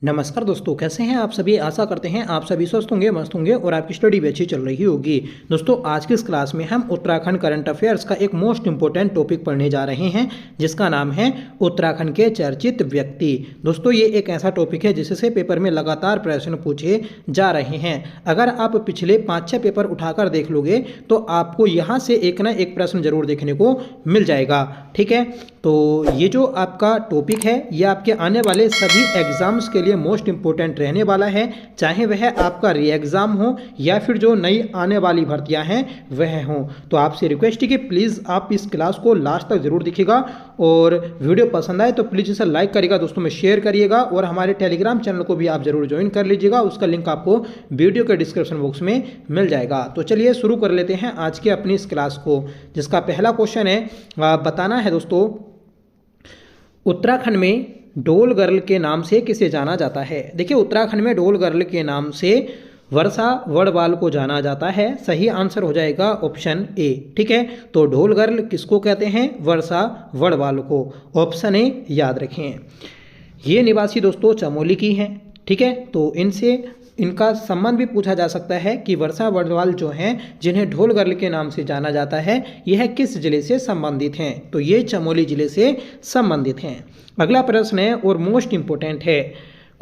नमस्कार दोस्तों, कैसे हैं आप सभी। आशा करते हैं आप सभी स्वस्थ होंगे, मस्त होंगे और आपकी स्टडी भी अच्छी चल रही होगी। दोस्तों, आज की इस क्लास में हम उत्तराखंड करंट अफेयर्स का एक मोस्ट इंपॉर्टेंट टॉपिक पढ़ने जा रहे हैं, जिसका नाम है उत्तराखंड के चर्चित व्यक्ति। दोस्तों, ये एक ऐसा टॉपिक है जिससे पेपर में लगातार प्रश्न पूछे जा रहे हैं। अगर आप पिछले 5-6 पेपर उठाकर देख लोगे तो आपको यहाँ से एक ना एक प्रश्न जरूर देखने को मिल जाएगा। ठीक है, तो ये जो आपका टॉपिक है ये आपके आने वाले सभी एग्जाम्स के लिए मोस्ट इंपॉर्टेंट रहने वाला है, चाहे वह आपका री एग्ज़ाम हो या फिर जो नई आने वाली भर्तियां हैं वह हों। तो आपसे रिक्वेस्ट है कि प्लीज़ आप इस क्लास को लास्ट तक जरूर देखिएगा और वीडियो पसंद आए तो प्लीज़ इसे लाइक करिएगा, दोस्तों में शेयर करिएगा और हमारे टेलीग्राम चैनल को भी आप जरूर ज्वाइन कर लीजिएगा। उसका लिंक आपको वीडियो के डिस्क्रिप्शन बॉक्स में मिल जाएगा। तो चलिए शुरू कर लेते हैं आज की अपनी इस क्लास को, जिसका पहला क्वेश्चन है बताना है दोस्तों, उत्तराखंड में डोल गर्ल के नाम से किसे जाना जाता है। देखिए, उत्तराखंड में डोल गर्ल के नाम से वर्षा वड़वाल को जाना जाता है। सही आंसर हो जाएगा ऑप्शन ए। ठीक है, तो डोल गर्ल किसको कहते हैं? वर्षा वड़वाल को। ऑप्शन ए याद रखें। ये निवासी दोस्तों चमोली की हैं। ठीक है, तो इनका संबंध भी पूछा जा सकता है कि वर्षा वड़वाल जो हैं, जिन्हें ढोल गर्ल के नाम से जाना जाता है, यह किस जिले से संबंधित हैं? तो ये चमोली जिले से संबंधित हैं। अगला प्रश्न है और मोस्ट इंपोर्टेंट है,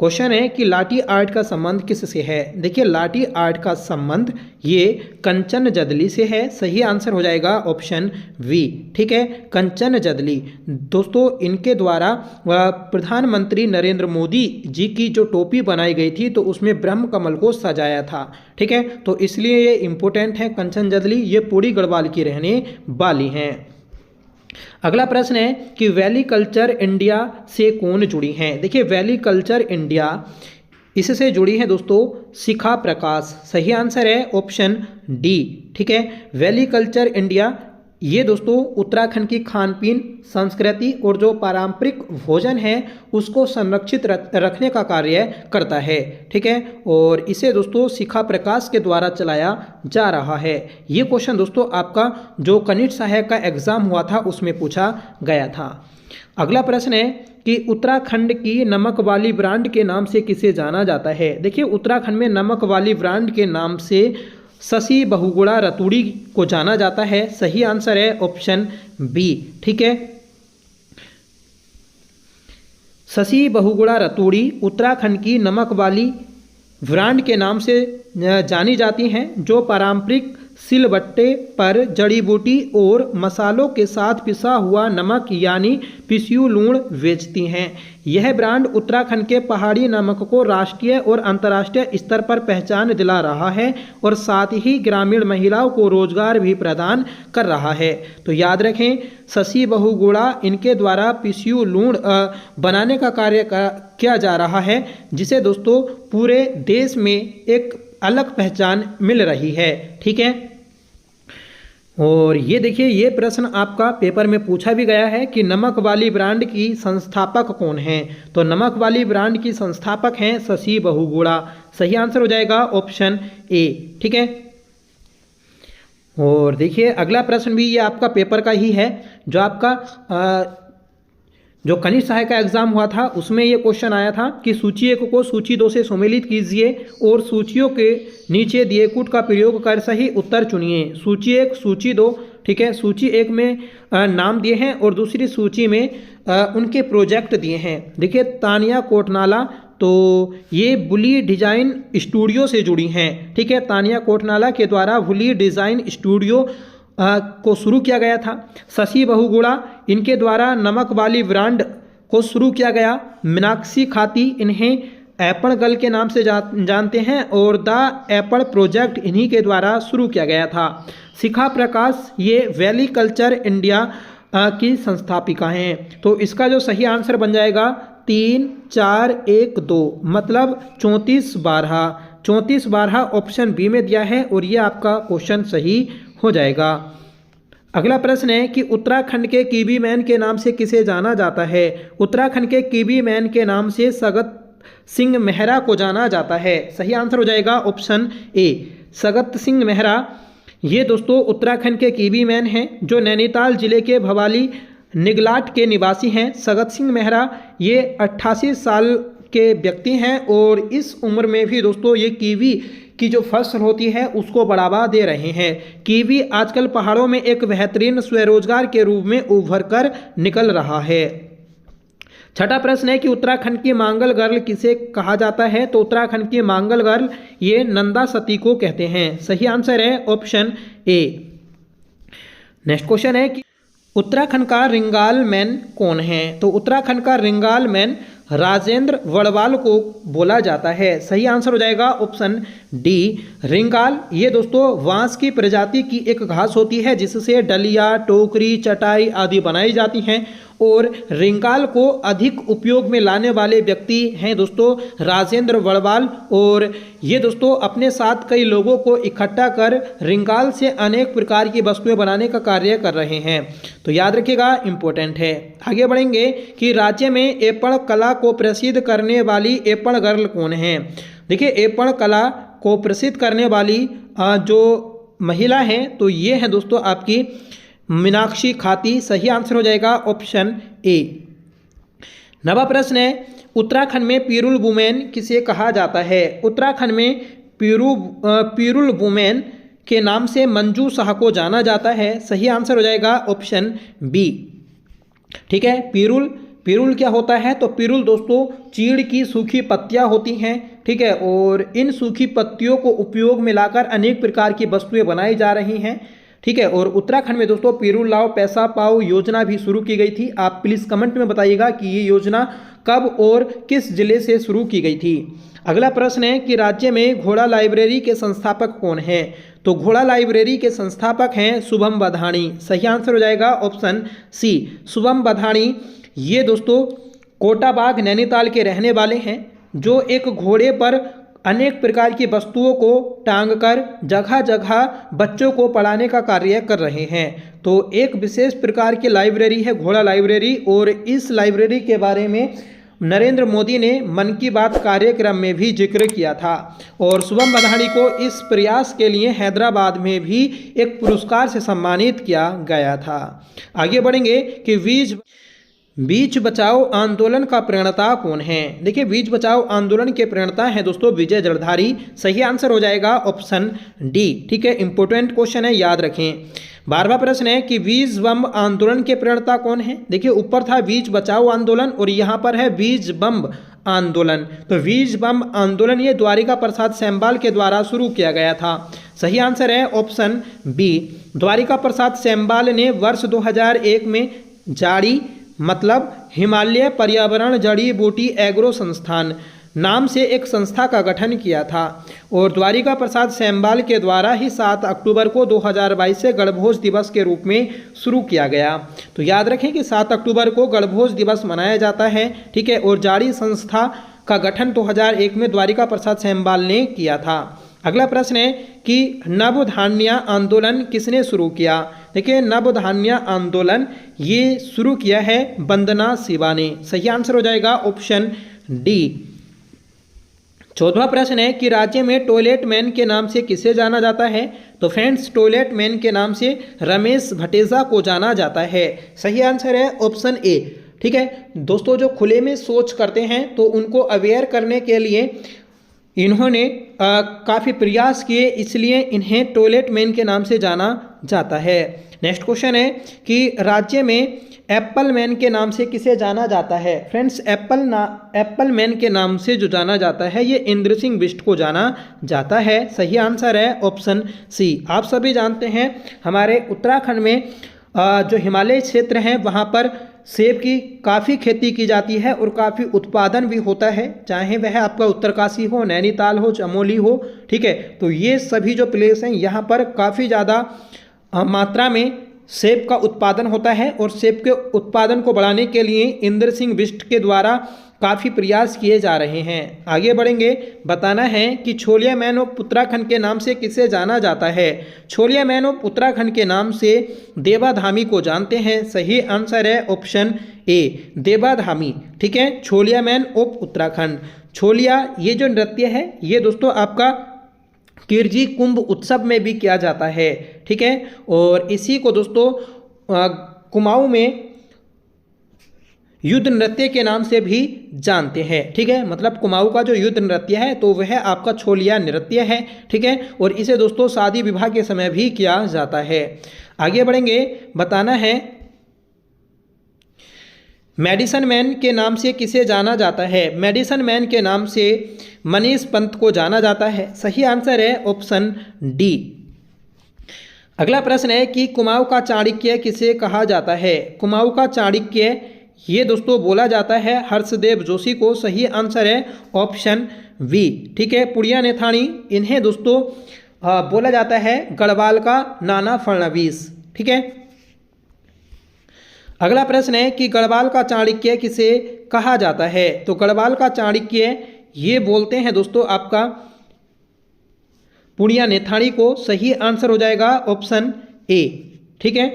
क्वेश्चन है कि लाठी आर्ट का संबंध किससे है। देखिए, लाठी आर्ट का संबंध ये कंचन जदली से है। सही आंसर हो जाएगा ऑप्शन वी। ठीक है, कंचन जदली दोस्तों, इनके द्वारा प्रधानमंत्री नरेंद्र मोदी जी की जो टोपी बनाई गई थी तो उसमें ब्रह्म कमल को सजाया था। ठीक है, तो इसलिए ये इंपॉर्टेंट है कंचन जदली, ये पौड़ी गढ़वाल की रहने वाली हैं। अगला प्रश्न है कि वैली कल्चर इंडिया से कौन जुड़ी हैं। देखिए, वैली कल्चर इंडिया इससे जुड़ी है दोस्तों शिखा प्रकाश। सही आंसर है ऑप्शन डी। ठीक है, वैली कल्चर इंडिया ये दोस्तों उत्तराखंड की खान पीन संस्कृति और जो पारंपरिक भोजन है उसको संरक्षित रखने का कार्य करता है। ठीक है, और इसे दोस्तों शिखा प्रकाश के द्वारा चलाया जा रहा है। ये क्वेश्चन दोस्तों आपका जो कनिष्ठ सहायक का एग्जाम हुआ था उसमें पूछा गया था। अगला प्रश्न है कि उत्तराखंड की नमक वाली ब्रांड के नाम से किसे जाना जाता है। देखिए, उत्तराखंड में नमक वाली ब्रांड के नाम से शशि बहुगुणा रतूड़ी को जाना जाता है। सही आंसर है ऑप्शन बी। ठीक है, शशि बहुगुणा रतूड़ी उत्तराखंड की नमक वाली ब्रांड के नाम से जानी जाती हैं, जो पारंपरिक सिलबट्टे पर जड़ी बूटी और मसालों के साथ पिसा हुआ नमक यानी पिस्यू लूण बेचती हैं। यह ब्रांड उत्तराखंड के पहाड़ी नमक को राष्ट्रीय और अंतर्राष्ट्रीय स्तर पर पहचान दिला रहा है और साथ ही ग्रामीण महिलाओं को रोजगार भी प्रदान कर रहा है। तो याद रखें, शशि बहुगुणा इनके द्वारा पिस्यू लूण बनाने का कार्य किया जा रहा है, जिसे दोस्तों पूरे देश में एक अलग पहचान मिल रही है। ठीक है, और ये देखिए, ये प्रश्न आपका पेपर में पूछा भी गया है कि नमक वाली ब्रांड की संस्थापक कौन हैं। तो नमक वाली ब्रांड की संस्थापक हैं शशि बहुगुणा। सही आंसर हो जाएगा ऑप्शन ए। ठीक है, और देखिए अगला प्रश्न भी ये आपका पेपर का ही है, जो आपका जो कनिष्ठ सहायक का एग्जाम हुआ था उसमें ये क्वेश्चन आया था कि सूची 1 को सूची 2 से सम्मिलित कीजिए और सूचियों के नीचे दिए कूट का प्रयोग कर सही उत्तर चुनिए। सूची 1, सूची 2। ठीक है, सूची 1 में नाम दिए हैं और दूसरी सूची में उनके प्रोजेक्ट दिए हैं। देखिए, तानिया कोटनाला, तो ये बुली डिज़ाइन स्टूडियो से जुड़ी हैं। ठीक है, तानिया कोटनाला के द्वारा बुली डिज़ाइन स्टूडियो को शुरू किया गया था। शशि बहुगुणा इनके द्वारा नमक वाली ब्रांड को शुरू किया गया। मीनाक्षी खाती इन्हें एप्पल गर्ल के नाम से जानते हैं और द एप्पल प्रोजेक्ट इन्हीं के द्वारा शुरू किया गया था। शिखा प्रकाश ये वैली कल्चर इंडिया की संस्थापिका हैं। तो इसका जो सही आंसर बन जाएगा 3, 4, 1, 2, मतलब 34/12। 34/12 ऑप्शन बी में दिया है और ये आपका क्वेश्चन सही हो जाएगा। अगला प्रश्न है कि उत्तराखंड के कीवी मैन के नाम से किसे जाना जाता है। उत्तराखंड के कीवी मैन के नाम से सगत सिंह मेहरा को जाना जाता है। सही आंसर हो जाएगा ऑप्शन ए, सगत सिंह मेहरा। ये दोस्तों उत्तराखंड के कीवी मैन हैं, जो नैनीताल जिले के भवाली निगलाट के निवासी हैं। सगत सिंह मेहरा ये 88 साल के व्यक्ति हैं और इस उम्र में भी दोस्तों ये कीवी की जो फसल होती है उसको बढ़ावा दे रहे हैं। कीवी आजकल पहाड़ों में एक बेहतरीन स्वरोजगार के रूप में उभर कर निकल रहा है। छठा प्रश्न है कि उत्तराखंड की मांगल गर्ल किसे कहा जाता है? तो उत्तराखंड की मांगल गर्ल ये नंदा सती को कहते हैं। सही आंसर है ऑप्शन ए। नेक्स्ट क्वेश्चन है कि उत्तराखंड का रिंगाल मैन कौन है? तो उत्तराखंड का रिंगाल मैन राजेंद्र वड़वाल को बोला जाता है। सही आंसर हो जाएगा ऑप्शन डी। रिंगाल ये दोस्तों बांस की प्रजाति की एक घास होती है जिससे डलिया, टोकरी, चटाई आदि बनाई जाती हैं और रिंगाल को अधिक उपयोग में लाने वाले व्यक्ति हैं दोस्तों राजेंद्र वड़वाल। और ये दोस्तों अपने साथ कई लोगों को इकट्ठा कर रिंगाल से अनेक प्रकार की वस्तुएं बनाने का कार्य कर रहे हैं। तो याद रखिएगा, इंपॉर्टेंट है। आगे बढ़ेंगे कि राज्य में एपण कला को प्रसिद्ध करने वाली एपण गर्ल कौन है? देखिए, एपण कला को प्रसिद्ध करने वाली जो महिला है तो ये है दोस्तों आपकी मीनाक्षी खाती। सही आंसर हो जाएगा ऑप्शन ए। नवा प्रश्न है, उत्तराखंड में पीरुल वुमेन किसे कहा जाता है? उत्तराखंड में पीरुल वुमेन के नाम से मंजू शाह को जाना जाता है। सही आंसर हो जाएगा ऑप्शन बी। ठीक है, पीरुल क्या होता है? तो पीरुल दोस्तों चीड़ की सूखी पत्तियां होती हैं। ठीक है, और इन सूखी पत्तियों को उपयोग में लाकर अनेक प्रकार की वस्तुएं बनाई जा रही हैं। ठीक है, और उत्तराखंड में दोस्तों पीरुल लाओ पैसा पाओ योजना भी शुरू की गई थी। आप प्लीज़ कमेंट में बताइएगा कि ये योजना कब और किस जिले से शुरू की गई थी। अगला प्रश्न है कि राज्य में घोड़ा लाइब्रेरी के संस्थापक कौन है? तो घोड़ा लाइब्रेरी के संस्थापक हैं शुभम बधाणी। सही आंसर हो जाएगा ऑप्शन सी। शुभम बधाणी ये दोस्तों कोटाबाग नैनीताल के रहने वाले हैं जो एक घोड़े पर अनेक प्रकार की वस्तुओं को टांगकर जगह जगह बच्चों को पढ़ाने का कार्य कर रहे हैं। तो एक विशेष प्रकार की लाइब्रेरी है घोड़ा लाइब्रेरी, और इस लाइब्रेरी के बारे में नरेंद्र मोदी ने मन की बात कार्यक्रम में भी जिक्र किया था। और शुभम बधाणी को इस प्रयास के लिए हैदराबाद में भी एक पुरस्कार से सम्मानित किया गया था। आगे बढ़ेंगे कि बीज बचाओ आंदोलन का प्रणेता कौन है? देखिए, बीज बचाओ आंदोलन के प्रणेता हैं दोस्तों विजय जड़धारी। सही आंसर हो जाएगा ऑप्शन डी। ठीक है, इंपॉर्टेंट क्वेश्चन है, याद रखें। 12वां प्रश्न है कि बीज बम आंदोलन के प्रणेता कौन है? देखिए, ऊपर था बीज बचाओ आंदोलन और यहाँ पर है बीज बम आंदोलन। तो बीज बम आंदोलन ये द्वारिका प्रसाद सैम्बाल के द्वारा शुरू किया गया था। सही आंसर है ऑप्शन बी। द्वारिका प्रसाद सैम्बाल ने वर्ष 2001 में जारी मतलब हिमालय पर्यावरण जड़ी बूटी एग्रो संस्थान नाम से एक संस्था का गठन किया था। और द्वारिका प्रसाद सैम्बाल के द्वारा ही 7 अक्टूबर को 2022 से गणभोज दिवस के रूप में शुरू किया गया। तो याद रखें कि 7 अक्टूबर को गणभोज दिवस मनाया जाता है। ठीक है, और जारी संस्था का गठन 2001 में द्वारिका प्रसाद सैम्बाल ने किया था। अगला प्रश्न है कि नवधान्य आंदोलन किसने शुरू किया? देखिए, नवधान्य आंदोलन ये शुरू किया है वंदना शिवा ने। सही आंसर हो जाएगा ऑप्शन डी। 14वां प्रश्न है कि राज्य में टॉयलेट मैन के नाम से किसे जाना जाता है? तो फ्रेंड्स, टॉयलेट मैन के नाम से रमेश भटेजा को जाना जाता है। सही आंसर है ऑप्शन ए। ठीक है दोस्तों, जो खुले में शौच करते हैं तो उनको अवेयर करने के लिए इन्होंने काफ़ी प्रयास किए, इसलिए इन्हें टॉयलेट मैन के नाम से जाना जाता है। नेक्स्ट क्वेश्चन है कि राज्य में एप्पल मैन के नाम से किसे जाना जाता है? फ्रेंड्स, एप्पल मैन के नाम से जो जाना जाता है ये इंद्र सिंह बिष्ट को जाना जाता है। सही आंसर है ऑप्शन सी। आप सभी जानते हैं हमारे उत्तराखंड में जो हिमालय क्षेत्र हैं वहाँ पर सेब की काफ़ी खेती की जाती है और काफ़ी उत्पादन भी होता है, चाहे वह आपका उत्तरकाशी हो, नैनीताल हो, चमोली हो। ठीक है, तो ये सभी जो प्लेस हैं यहाँ पर काफ़ी ज़्यादा मात्रा में सेब का उत्पादन होता है और सेब के उत्पादन को बढ़ाने के लिए इंद्र सिंह बिष्ट के द्वारा काफ़ी प्रयास किए जा रहे हैं। आगे बढ़ेंगे, बताना है कि छोलिया मैन ऑफ उत्तराखंड के नाम से किसे जाना जाता है? छोलिया मैन ऑफ उत्तराखंड के नाम से देवाधामी को जानते हैं। सही आंसर है ऑप्शन ए, देवाधामी। ठीक है, छोलिया मैन ऑफ उत्तराखंड। छोलिया ये जो नृत्य है ये दोस्तों आपका किरजी कुंभ उत्सव में भी किया जाता है। ठीक है, और इसी को दोस्तों कुमाऊं में युद्ध नृत्य के नाम से भी जानते हैं। ठीक है, मतलब कुमाऊं का जो युद्ध नृत्य है तो वह आपका छोलिया नृत्य है। ठीक है, और इसे दोस्तों शादी विवाह के समय भी किया जाता है। आगे बढ़ेंगे, बताना है मेडिसन मैन के नाम से किसे जाना जाता है। मेडिसन मैन के नाम से मनीष पंत को जाना जाता है। सही आंसर है ऑप्शन डी। अगला प्रश्न है कि कुमाऊं का चाणक्य किसे कहा जाता है। कुमाऊं का चाणक्य ये दोस्तों बोला जाता है हर्षदेव जोशी को। सही आंसर है ऑप्शन बी। ठीक है, पुड़िया नेथानी, इन्हें दोस्तों बोला जाता है गढ़वाल का नाना फडणवीस। ठीक है, अगला प्रश्न है कि गढ़वाल का चाणक्य किसे कहा जाता है। तो गढ़वाल का चाणक्य ये बोलते हैं दोस्तों आपका पुड़िया नेथानी को। सही आंसर हो जाएगा ऑप्शन ए। ठीक है,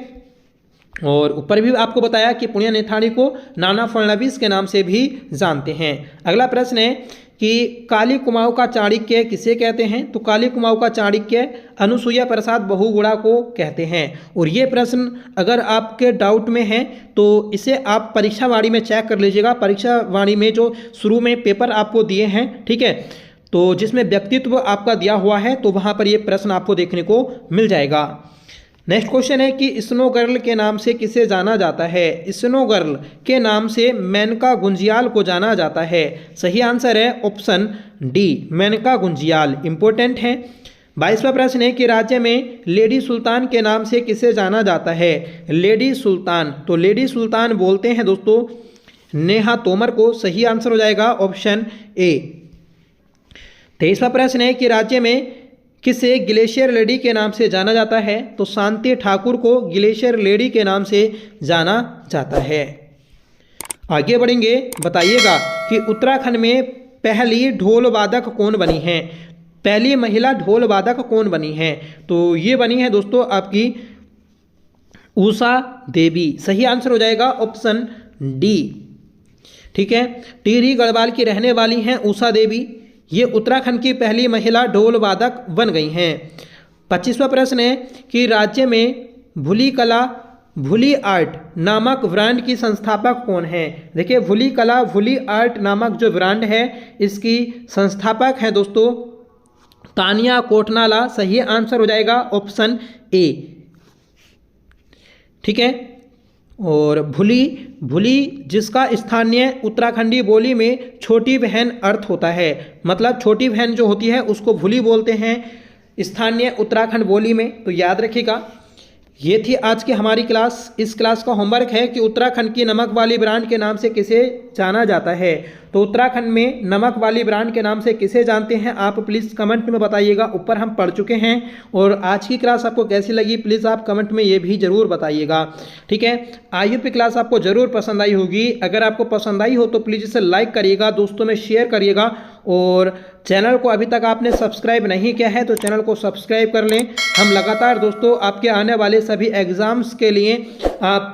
और ऊपर भी आपको बताया कि पुड़िया नेथानी को नाना फडणवीस के नाम से भी जानते हैं। अगला प्रश्न है कि काली कुमाऊं का चाणक्य किसे कहते हैं। तो काली कुमाऊं का चाणक्य अनुसुईया प्रसाद बहुगुणा को कहते हैं। और ये प्रश्न अगर आपके डाउट में है तो इसे आप परीक्षा वाणी में चेक कर लीजिएगा। परीक्षा वाणी में जो शुरू में पेपर आपको दिए हैं, ठीक है, तो जिसमें व्यक्तित्व आपका दिया हुआ है तो वहाँ पर ये प्रश्न आपको देखने को मिल जाएगा। नेक्स्ट क्वेश्चन है कि स्नो गर्ल के नाम से किसे जाना जाता है। स्नो गर्ल के नाम से मेनका गुंजियाल को जाना जाता है। सही आंसर है option D, Menka Gunjiyal. Important है। 22वां प्रश्न है कि राज्य में लेडी सुल्तान के नाम से किसे जाना जाता है। लेडी सुल्तान, तो लेडी सुल्तान बोलते हैं दोस्तों नेहा तोमर को। सही आंसर हो जाएगा ऑप्शन ए। 23वां प्रश्न है कि राज्य में किसे ग्लेशियर लेडी के नाम से जाना जाता है। तो शांति ठाकुर को ग्लेशियर लेडी के नाम से जाना जाता है। आगे बढ़ेंगे, बताइएगा कि उत्तराखंड में पहली ढोल वादक कौन बनी है। पहली महिला ढोल वादक कौन बनी है। तो ये बनी है दोस्तों आपकी उषा देवी। सही आंसर हो जाएगा ऑप्शन डी। ठीक है, टिहरी गढ़वाल की रहने वाली हैं उषा देवी। ये उत्तराखंड की पहली महिला ढोल वादक बन गई हैं। 25वां प्रश्न है कि राज्य में भुली कला भुली आर्ट नामक ब्रांड की संस्थापक कौन है। देखिए भुली कला भुली आर्ट नामक जो ब्रांड है इसकी संस्थापक है दोस्तों तानिया कोटनाला। सही आंसर हो जाएगा ऑप्शन ए। ठीक है, और भुली जिसका स्थानीय उत्तराखंडी बोली में छोटी बहन अर्थ होता है। मतलब छोटी बहन जो होती है उसको भुली बोलते हैं स्थानीय उत्तराखंड बोली में। तो याद रखिएगा। ये थी आज की हमारी क्लास। इस क्लास का होमवर्क है कि उत्तराखंड की नमक वाली ब्रांड के नाम से किसे जाना जाता है। तो उत्तराखंड में नमक वाली ब्रांड के नाम से किसे जानते हैं आप प्लीज़ कमेंट में बताइएगा। ऊपर हम पढ़ चुके हैं। और आज की क्लास आपको कैसी लगी प्लीज़ आप कमेंट में ये भी ज़रूर बताइएगा। ठीक है, आई होप क्लास आपको ज़रूर पसंद आई होगी। अगर आपको पसंद आई हो तो प्लीज़ इसे लाइक करिएगा, दोस्तों में शेयर करिएगा। और चैनल को अभी तक आपने सब्सक्राइब नहीं किया है तो चैनल को सब्सक्राइब कर लें। हम लगातार दोस्तों आपके आने वाले सभी एग्ज़ाम्स के लिए आप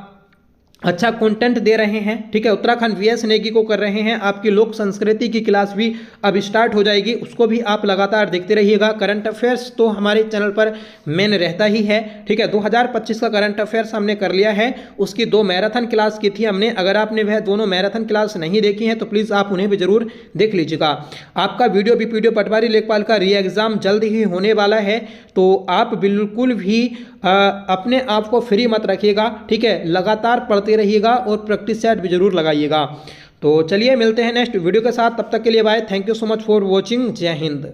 अच्छा कंटेंट दे रहे हैं। ठीक है, उत्तराखंड वीएस नेगी को कर रहे हैं। आपकी लोक संस्कृति की क्लास भी अब स्टार्ट हो जाएगी, उसको भी आप लगातार देखते रहिएगा। करंट अफेयर्स तो हमारे चैनल पर मेन रहता ही है। ठीक है, 2025 का करंट अफेयर्स हमने कर लिया है। उसकी 2 मैराथन क्लास की थी हमने। अगर आपने वह दोनों मैराथन क्लास नहीं देखी हैं तो प्लीज़ आप उन्हें भी जरूर देख लीजिएगा। आपका वीडियो बीपीडीओ पटवारी लेखपाल का री एग्ज़ाम जल्द ही होने वाला है, तो आप बिल्कुल भी अपने आप को फ्री मत रखिएगा। ठीक है, लगातार पढ़ते रहिएगा और प्रैक्टिस सेट भी जरूर लगाइएगा। तो चलिए मिलते हैं नेक्स्ट वीडियो के साथ। तब तक के लिए bye. Thank you so much for watching. जय हिंद।